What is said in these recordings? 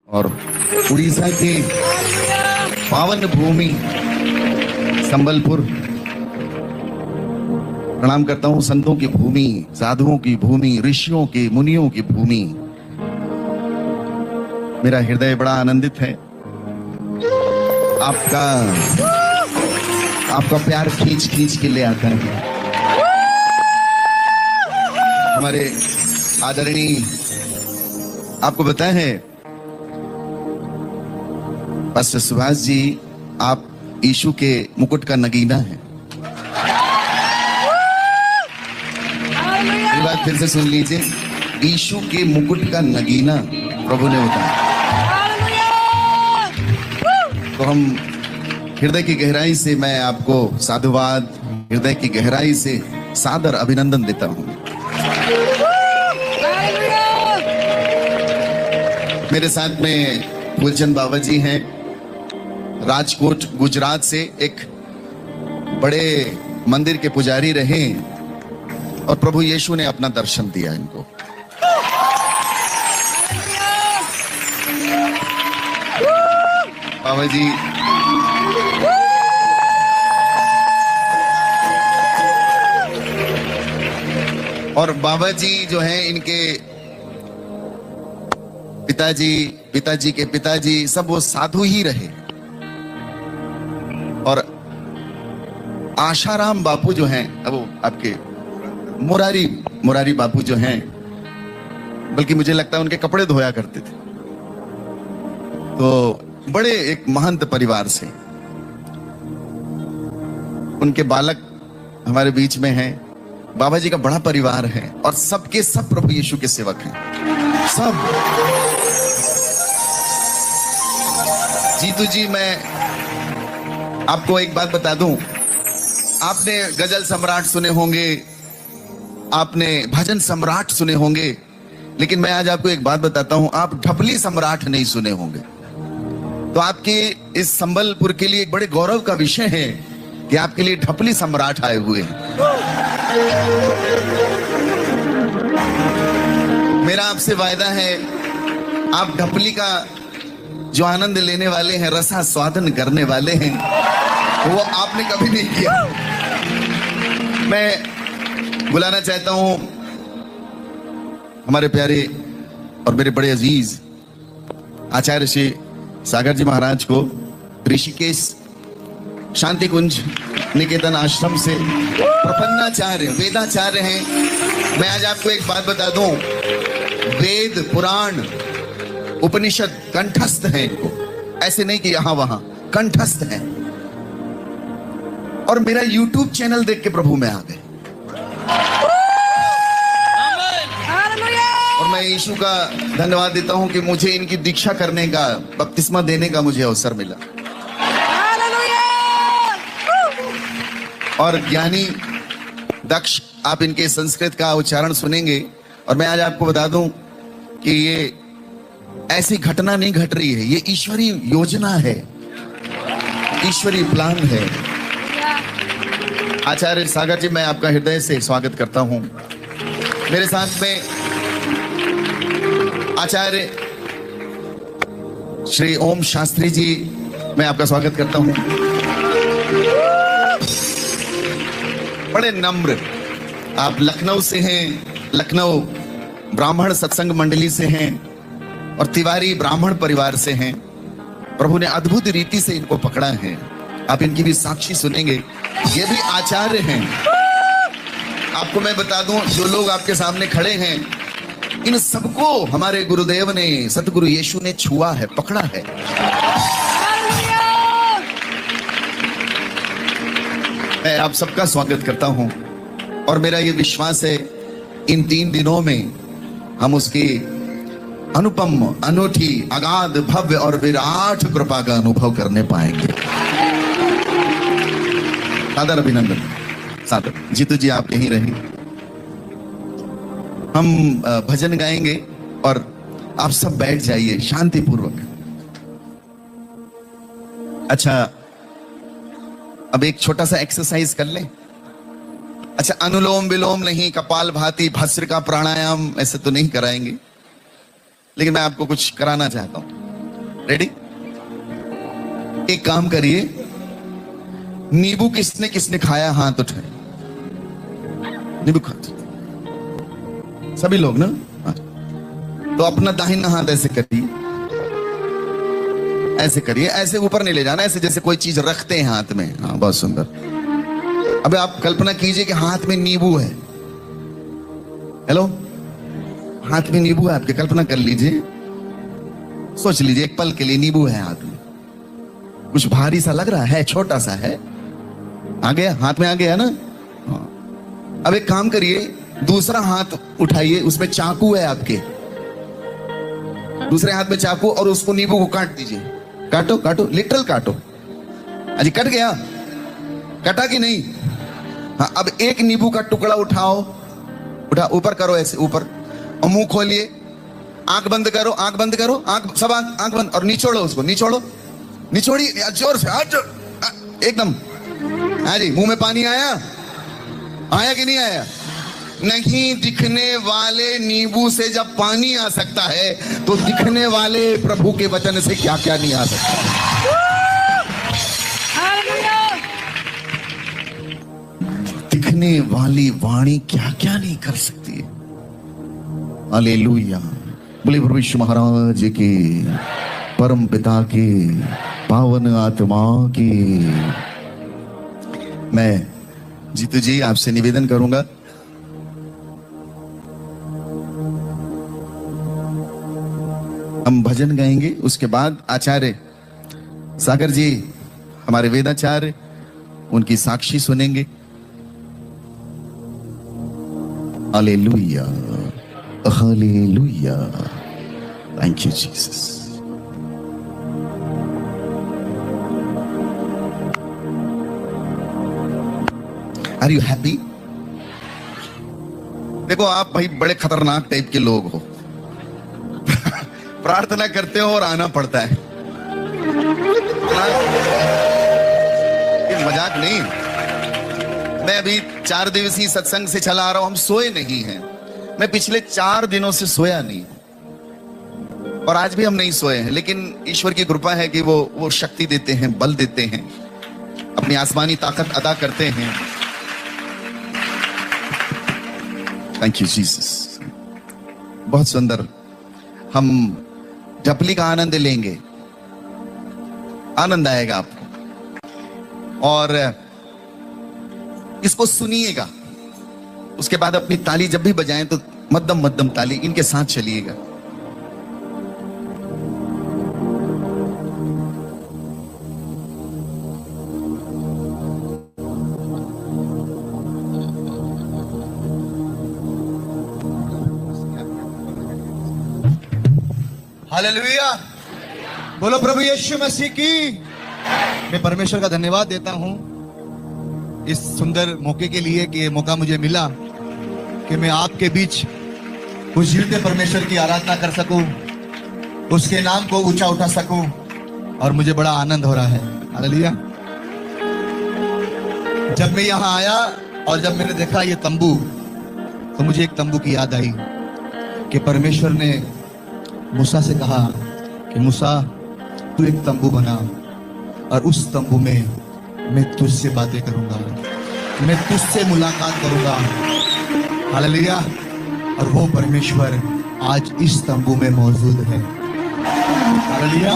और उड़ीसा के पावन भूमि संबलपुर, प्रणाम करता हूं। संतों की भूमि, साधुओं की भूमि, ऋषियों की, मुनियों की भूमि। मेरा हृदय बड़ा आनंदित है। आपका प्यार खींच खींच के ले आता है। हमारे आदरणीय, आपको पता है पास्टर सुभाष जी, आप यीशु के मुकुट का नगीना है। ये बात फिर से सुन लीजिए, यीशु के मुकुट का नगीना प्रभु ने बताया। तो हम हृदय की गहराई से, मैं आपको साधुवाद, हृदय की गहराई से सादर अभिनंदन देता हूं। मेरे साथ में फूलचंद बाबा जी हैं, राजकोट गुजरात से, एक बड़े मंदिर के पुजारी रहे और प्रभु यीशु ने अपना दर्शन दिया इनको। बाबा जी और बाबा जी जो हैं, इनके पिताजी के पिताजी सब वो साधु ही रहे। और आशाराम बापू जो हैं, अब वो आपके मुरारी बापू जो हैं, बल्कि मुझे लगता है उनके कपड़े धोया करते थे। तो बड़े एक महंत परिवार से, उनके बालक हमारे बीच में हैं। बाबा जी का बड़ा परिवार है और सबके सब प्रभु यीशु के सेवक हैं, सब। जीतू जी, मैं आपको एक बात बता दूं, आपने गजल सम्राट सुने होंगे, आपने भजन सम्राट सुने होंगे, लेकिन मैं आज आपको एक बात बताता हूं, आप ढपली सम्राट नहीं सुने होंगे। तो आपके इस संबलपुर के लिए एक बड़े गौरव का विषय है कि आपके लिए ढपली सम्राट आए हुए हैं। मेरा आपसे वायदा है, आप ढपली का जो आनंद लेने वाले हैं, रसा स्वादन करने वाले हैं, वो आपने कभी नहीं किया। मैं बुलाना चाहता हूं हमारे प्यारे और मेरे बड़े अजीज आचार्य श्री सागर जी महाराज को, ऋषिकेश शांति कुंज निकेतन आश्रम से प्रपन्नाचार्य, वेदाचार्य हैं। मैं आज आपको एक बात बता दूं, वेद पुराण उपनिषद कंठस्थ हैं इनको, ऐसे नहीं कि यहां वहां, कंठस्थ हैं। और मेरा YouTube चैनल देख के प्रभु में आ गए। और मैं यीशु का धन्यवाद देता हूं कि मुझे इनकी दीक्षा करने का, बपतिस्मा देने का मुझे अवसर मिला। और ज्ञानी दक्ष, आप इनके संस्कृत का उच्चारण सुनेंगे। और मैं आज आपको बता दूं कि ये ऐसी घटना नहीं घट रही है, ये ईश्वरीय योजना है, ईश्वरीय प्लान है। आचार्य सागर जी, मैं आपका हृदय से स्वागत करता हूं। मेरे साथ में आचार्य श्री ओम शास्त्री जी, मैं आपका स्वागत करता हूं। बड़े नम्र, आप लखनऊ से हैं, लखनऊ ब्राह्मण सत्संग मंडली से हैं और तिवारी ब्राह्मण परिवार से हैं। प्रभु ने अद्भुत रीति से इनको पकड़ा है। आप इनकी भी साक्षी सुनेंगे। ये भी आचार्य हैं। आपको मैं बता दूं, जो लोग आपके सामने खड़े हैं, इन सबको हमारे गुरुदेव ने, सतगुरु यीशु ने छुआ है, पकड़ा है। मैं आप सबका स्वागत करता हूं और मेरा ये विश्वास है, इन 3 दिनों में हम उसकी अनुपम, अनूठी, अगाध, भव्य और विराट कृपा का अनुभव करने पाएंगे। सादर अभिनंदन। सादर। जीतू जी, आप यहीं रहें। हम भजन गाएंगे और आप सब बैठ जाइए शांतिपूर्वक। अच्छा, अब एक छोटा सा एक्सरसाइज कर लें। अच्छा, अनुलोम विलोम नहीं, कपाल भाती, भस्त्रिका प्राणायाम ऐसे तो नहीं कराएंगे, लेकिन मैं आपको कुछ कराना चाहता हूं। रेडी? एक काम करिए, नींबू किसने किसने खाया हाथ उठाए। नींबू खाते सभी लोग ना? तो अपना दाहिना हाथ ऐसे करिए, ऐसे करिए, ऐसे ऊपर नहीं ले जाना, ऐसे जैसे कोई चीज रखते हैं हाथ में। हाँ, बहुत सुंदर। अब आप कल्पना कीजिए कि हाथ में नींबू है। हेलो, हाथ में नींबू है आपके, कल्पना कर लीजिए, सोच लीजिए एक पल के लिए, नींबू है हाथ में। कुछ भारी सा लग रहा है, छोटा सा है, आ गया हाथ में, आ गया ना? हाँ। अब एक काम करिए, दूसरा हाथ उठाइए, उसमें चाकू है आपके, दूसरे हाथ में चाकू, और उसको नींबू को काट दीजिए। काटो काटो, लिटरल काटो। अजी कट गया? कटा कि नहीं? हाँ, अब एक नींबू का टुकड़ा उठाओ, ऊपर करो, ऐसे ऊपर, और मुंह खोलिए, आंख बंद करो, आंख बंद करो, आंख सब आंख बंद, और निचोड़ो उसको, निचोड़ो, निचोड़िए जोर से, एकदम। हाँ जी, मुंह में पानी आया? आया कि नहीं आया? नहीं दिखने वाले नींबू से जब पानी आ सकता है, तो दिखने वाले प्रभु के वचन से क्या क्या नहीं आ सकता। दिखने वाली वाणी क्या क्या नहीं कर सकती है। हालेलुया। बोले प्रभु यीशु महाराज की, परम पिता की, पावन आत्मा की। मैं जीतू जी आपसे निवेदन करूंगा, हम भजन गाएंगे, उसके बाद आचार्य सागर जी, हमारे वेदाचार्य, उनकी साक्षी सुनेंगे। Hallelujah, hallelujah, thank you Jesus. Are you happy? देखो आप भाई बड़े खतरनाक टाइप के लोग हो। प्रार्थना करते हो और आना पड़ता है, मजाक नहीं। मैं अभी 4 दिवसीय सत्संग से चला आ रहा हूं, हम सोए नहीं हैं। मैं पिछले 4 दिनों से सोया नहीं, और आज भी हम नहीं सोए हैं, लेकिन ईश्वर की कृपा है कि वो शक्ति देते हैं, बल देते हैं, अपनी आसमानी ताकत अदा करते हैं। Thank you Jesus. बहुत सुंदर। हम ढपली का आनंद लेंगे, आनंद आएगा आपको, और इसको सुनिएगा। उसके बाद अपनी ताली जब भी बजाएं तो मध्यम मध्यम ताली इनके साथ चलिएगा। हालेलुया, बोलो प्रभु यीशु मसीह की। मैं परमेश्वर का धन्यवाद देता हूं इस सुंदर मौके के लिए, कि ये मौका मुझे मिला कि मैं आपके बीच उस जीवते परमेश्वर की आराधना कर सकूं, उसके नाम को ऊंचा उठा सकूं, और मुझे बड़ा आनंद हो रहा है। हालेलुया। जब मैं यहाँ आया और जब मैंने देखा ये तंबू, तो मुझे एक तंबू की याद आई कि परमेश्वर ने मूसा से कहा कि मूसा तू एक तंबू बना, और उस तंबू में मैं तुझसे बातें करूंगा, मैं तुझसे मुलाकात करूंगा। हालेलुया। और वो परमेश्वर आज इस तंबू में मौजूद है। हालेलुया।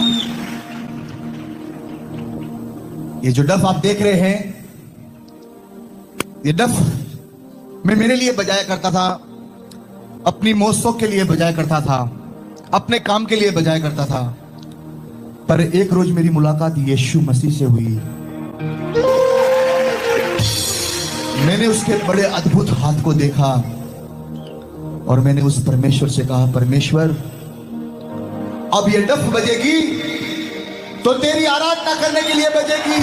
ये जो डफ आप देख रहे हैं, ये डफ मैं मेरे लिए बजाया करता था, अपनी मौसों के लिए बजाया करता था, अपने काम के लिए बजाया करता था। पर एक रोज मेरी मुलाकात यीशु मसीह से हुई। मैंने उसके बड़े अद्भुत हाथ को देखा, और मैंने उस परमेश्वर से कहा, परमेश्वर अब ये डफ बजेगी तो तेरी आराधना करने के लिए बजेगी।